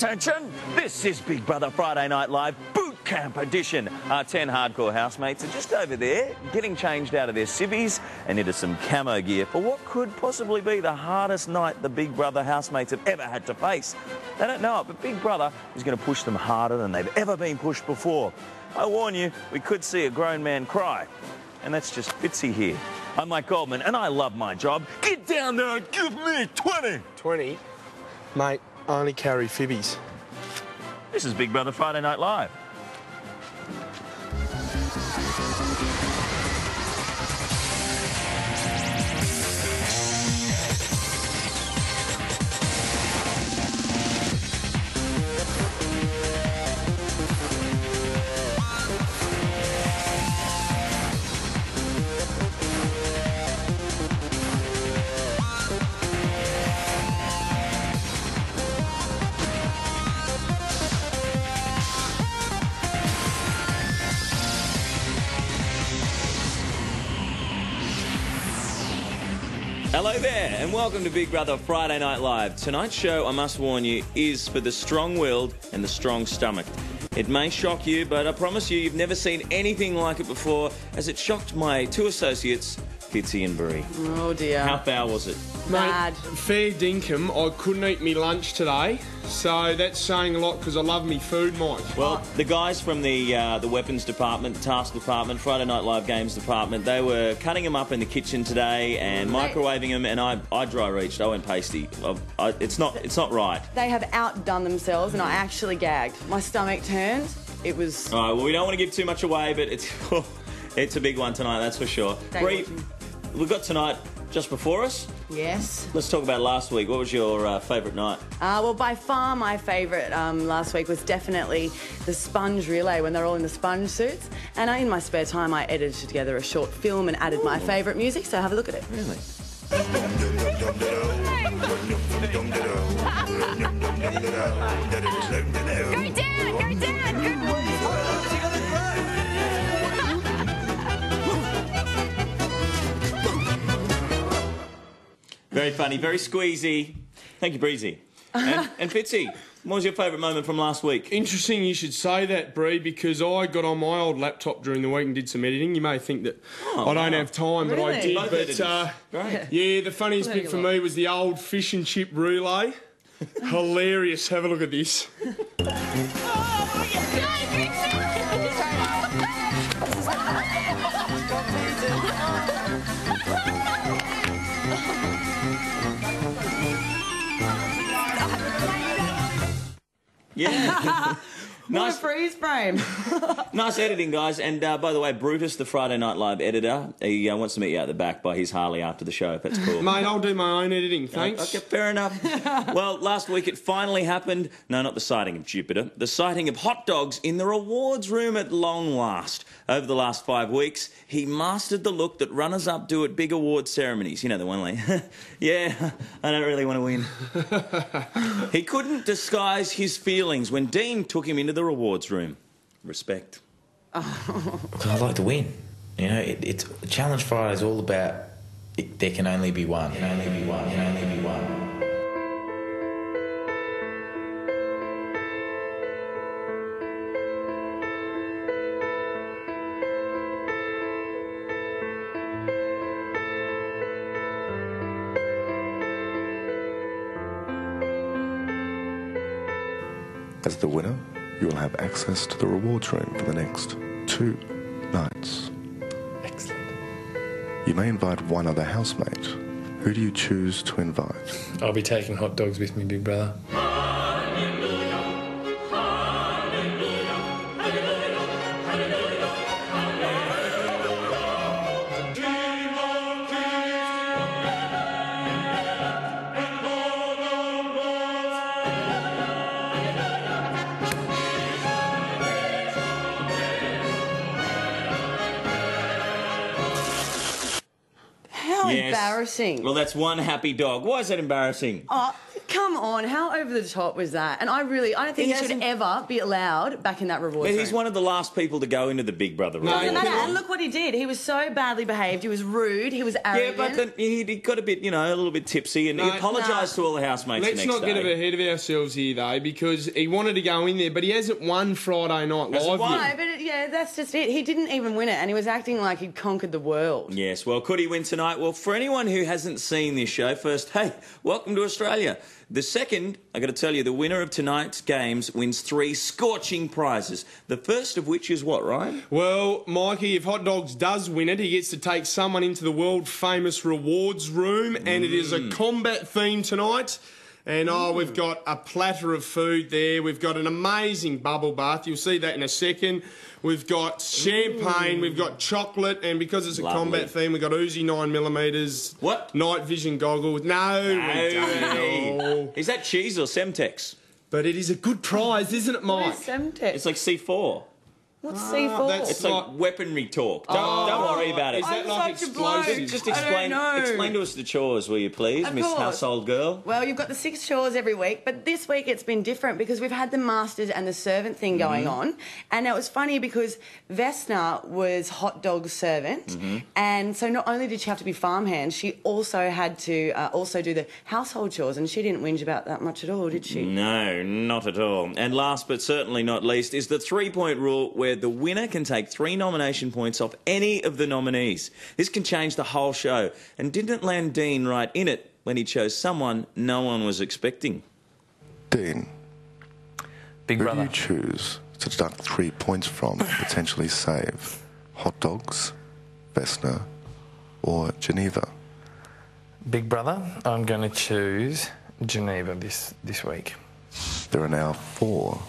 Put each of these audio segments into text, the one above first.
Attention! This is Big Brother Friday Night Live Boot Camp Edition. Our 10 hardcore housemates are just over there getting changed out of their civvies and into some camo gear for what could possibly be the hardest night the Big Brother housemates have ever had to face. They don't know it, but Big Brother is going to push them harder than they've ever been pushed before. I warn you, we could see a grown man cry. And that's just Fitzy here. I'm Mike Goldman, and I love my job. Get down there and give me 20! 20? Mate, I only carry fibbies. This is Big Brother Friday Night Live. Hello there, and welcome to Big Brother Friday Night Live. Tonight's show, I must warn you, is for the strong-willed and the strong-stomached. It may shock you, but I promise you've never seen anything like it before, as it shocked my two associates, Fitzy and Bree. Oh dear. How foul was it? Bad. Mate, fair dinkum, I couldn't eat me lunch today, so that's saying a lot because I love me food, Mike. Well, the guys from the weapons department, the task department, Friday Night Live games department, they were cutting them up in the kitchen today and microwaving them, and I dry reached. I went pasty. It's not right. They have outdone themselves, and I actually gagged. My stomach turned. It was. All right. Well, we don't want to give too much away, but it's a big one tonight. That's for sure. Bree, we've got tonight just before us. Yes. Let's talk about last week. What was your favourite night? Well, by far my favourite last week was definitely the sponge relay when they're all in the sponge suits. And in my spare time, I edited together a short film and added my favourite music, so have a look at it. Really? Go down! Go down! Very funny, very squeezy. Thank you, Breezy. And Fitzy, what was your favourite moment from last week? Interesting you should say that, Bree, because I got on my old laptop during the week and did some editing. You may think that I don't have time, but I Really? did. Both But yeah, the funniest bit for me was the old fish and chip relay. Hilarious. Have a look at this. Yeah. What a freeze frame. Nice editing, guys. And by the way, Brutus, the Friday Night Live editor, he wants to meet you out the back by his Harley after the show, if that's cool. Mate, I'll do my own editing, thanks. Okay, fair enough. Well, last week it finally happened. No, not the sighting of Jupiter. The sighting of hot dogs in the rewards room at long last. Over the last 5 weeks, he mastered the look that runners-up do at big award ceremonies. You know, the one like, yeah, I don't really want to win. He couldn't disguise his feelings when Dean took him into the rewards room. Respect. I like to win. You know, it's Challenge Friday is all about there can only be one. Can only be one. Can only be one. As the winner, you will have access to the rewards room for the next 2 nights. Excellent. You may invite one other housemate. Who do you choose to invite? I'll be taking hot dogs with me, big brother. How embarrassing. Well, that's one happy dog. Why is that embarrassing? Oh, Come on, how over the top was that? And I don't think he should ever be allowed back in that rewards room. He's one of the last people to go into the Big Brother room. And look what he did. He was so badly behaved. He was rude. He was arrogant. Yeah, but then he got a bit, a little bit tipsy, and he apologised to all the housemates the next day. Let's not get ahead of ourselves here, though, because he wanted to go in there, but he hasn't won Friday Night Live yet. No, but that's just it. He didn't even win it, and he was acting like he'd conquered the world. Yes, well, could he win tonight? Well, for anyone who hasn't seen this show, first, hey, welcome to Australia. The second, I got to tell you, the winner of tonight's games wins 3 scorching prizes. The first of which is what, Ryan? Well, Mikey, if Hot Dogs does win it, he gets to take someone into the world-famous rewards room, and it is a combat theme tonight. And, we've got a platter of food there. We've got an amazing bubble bath. You'll see that in a second. We've got champagne. We've got chocolate. And because it's a combat theme, we've got Uzi 9mm. What? Night vision goggles. No. Is that cheese or Semtex? But it is a good prize, isn't it, Mike? What is Semtex? It's like C4. What's C4? It's like weaponry talk. Don't worry about it. Is that like explosives? Just explain to us the chores, will you please, Miss Household Girl? Well, you've got the 6 chores every week, but this week it's been different because we've had the masters and the servant thing going on. And it was funny because Vesna was Hot Dog's servant, and so not only did she have to be farmhand, she also had to also do the household chores, and she didn't whinge about that much at all, did she? No, not at all. And last but certainly not least is the 3-point rule, where the winner can take 3 nomination points off any of the nominees. This can change the whole show. And didn't land Dean right in it when he chose someone no one was expecting? Dean, Big who do Brother. you choose to deduct 3 points from and potentially save? Hot Dogs, Vesna, or Geneva? Big Brother, I'm going to choose Geneva this week. There are now 4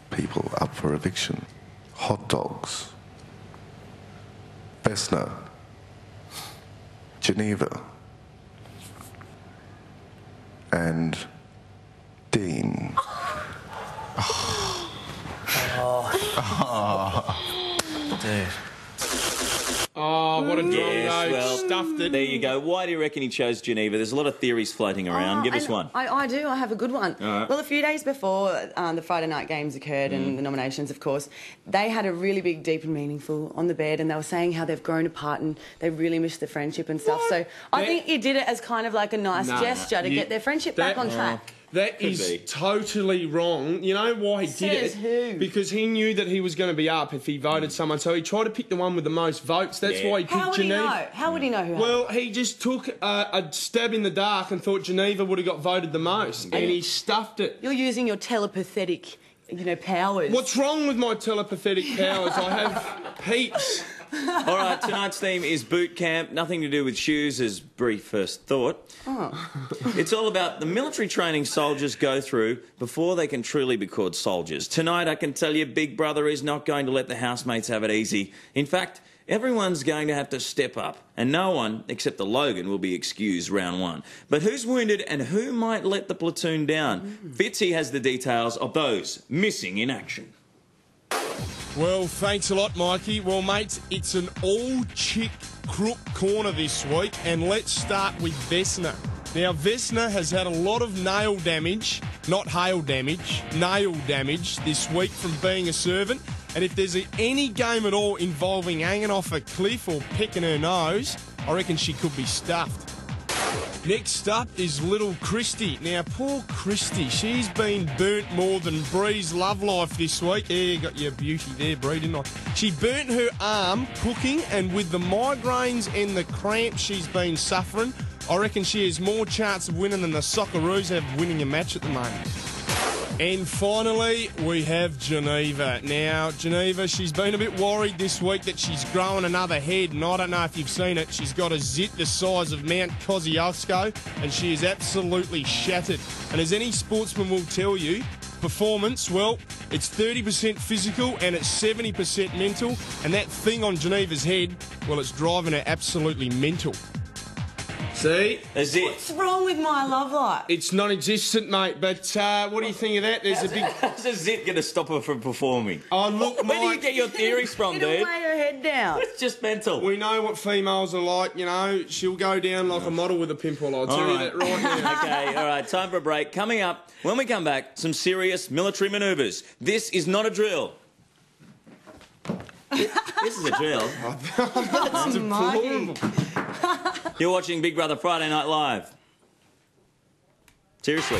people up for eviction. Hot Dogs, Vesna, Geneva, and Dean. Dude. Oh, what a drum note. Well, Stuffed it. There you go. Why do you reckon he chose Geneva? There's a lot of theories floating around. Give us one. I do. I have a good one. All right. Well, a few days before the Friday night games occurred and the nominations, of course, they had a really big, deep and meaningful on the bed, and they were saying how they've grown apart and they really miss the friendship and stuff. So I think he did it as kind of like a nice gesture to get their friendship back on track. That is totally wrong. You know why he did it? Says who? Because he knew that he was going to be up if he voted someone. So he tried to pick the one with the most votes. That's why he picked How would Geneva. he know? How would he know who? Well, he just took a stab in the dark and thought Geneva would have got voted the most, and he stuffed it. You're using your telepathetic, powers. What's wrong with my telepathic powers? I have heaps. All right, tonight's theme is boot camp. Nothing to do with shoes, as brief first thought. It's all about the military training soldiers go through before they can truly be called soldiers. Tonight, I can tell you, Big Brother is not going to let the housemates have it easy. In fact, everyone's going to have to step up, and no one, except the Logan, will be excused round 1. But who's wounded and who might let the platoon down? Fitzy has the details of those missing in action. Well, thanks a lot, Mikey. Well, mates, it's an all-chick crook corner this week, and let's start with Vesna. Now, Vesna has had a lot of nail damage, not hail damage, nail damage this week from being a servant, and if there's any game at all involving hanging off a cliff or picking her nose, I reckon she could be stuffed. Next up is little Christy. Now, poor Christy, she's been burnt more than Bree's love life this week. Yeah, you got your beauty there, Bree, didn't I? She burnt her arm cooking, and with the migraines and the cramps she's been suffering, I reckon she has more chance of winning than the Socceroos have winning a match at the moment. And finally, we have Geneva. Now, Geneva, she's been a bit worried this week that she's growing another head, and I don't know if you've seen it. She's got a zit the size of Mount Kosciuszko, and she is absolutely shattered. And as any sportsman will tell you, performance, well, it's 30% physical and it's 70% mental, and that thing on Geneva's head, well, it's driving her absolutely mental. See? That's it. What's wrong with my love life? It's non-existent, mate, but what do you think of that? There's a big... How's a zit going to stop her from performing? Oh, look, Where do you Mike, get your theories from, Get dude? away her head down. It's just mental. we know what females are like, you know. She'll go down like a model with a pimple, I'll tell you that right now. Okay, all right, time for a break. Coming up, when we come back, some serious military manoeuvres. This is not a drill. This is a drill. That's deplorable. You're watching Big Brother Friday Night Live. Seriously.